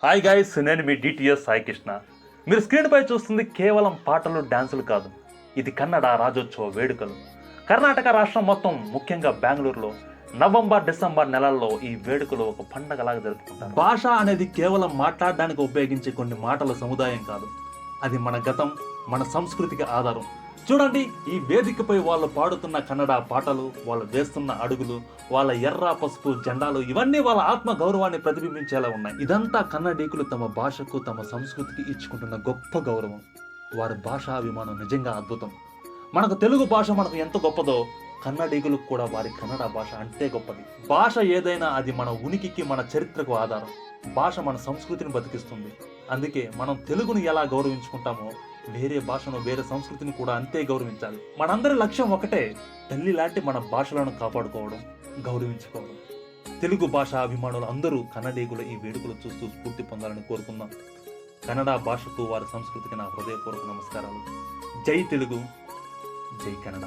Hi guys, నేను మీ DTS Sai Krishna. మీరు స్క్రీన్పై చూస్తుంది కేవలం పాటలు, డాన్సులు కాదు. ఇది కన్నడ రాజ్యోత్సవ వేడుకలు. కర్ణాటక రాష్ట్రం మొత్తం, ముఖ్యంగా బెంగళూరులో నవంబర్, డిసెంబర్ నెలల్లో ఈ వేడుకలు ఒక పండగలాగా జరుపుకుంటారు. భాష అనేది కేవలం మాట్లాడడానికి ఉపయోగించే కొన్ని మాటల సముదాయం కాదు. అది మన గతం, మన సంస్కృతికి ఆధారం. చూడండి, ఈ వేదికపై వాళ్ళు పాడుతున్న కన్నడ పాటలు, వాళ్ళు వేస్తున్న అడుగులు, వాళ్ళ ఎర్ర పసుపు జెండాలు, ఇవన్నీ వాళ్ళ ఆత్మ గౌరవాన్ని ప్రతిబింబించేలా ఉన్నాయి. ఇదంతా కన్నడీకులు తమ భాషకు, తమ సంస్కృతికి ఇచ్చుకుంటున్న గొప్ప గౌరవం. వారి భాషాభిమానం నిజంగా అద్భుతం. మనకు తెలుగు భాష మనకు ఎంత గొప్పదో, కన్నడీకులకు కూడా వారి కన్నడ భాష అంతే గొప్పది. భాష ఏదైనా అది మన ఉనికికి, మన చరిత్రకు ఆధారం. భాష మన సంస్కృతిని బతికిస్తుంది. అందుకే మనం తెలుగును ఎలా గౌరవించుకుంటామో, వేరే భాషను, వేరే సంస్కృతిని కూడా అంతే గౌరవించాలి. మనందరి లక్ష్యం ఒకటే, తల్లి లాంటి మన భాషలను కాపాడుకోవడం, గౌరవించుకోవడం. తెలుగు భాష అభిమానులు అందరూ కన్నడీకుల ఈ వేడుకలు చూస్తూ స్ఫూర్తి పొందాలని కోరుకుందాం. కన్నడ భాషకు, వారి సంస్కృతికి నా హృదయపూర్వక నమస్కారాలు. జై తెలుగు, జై కన్నడ.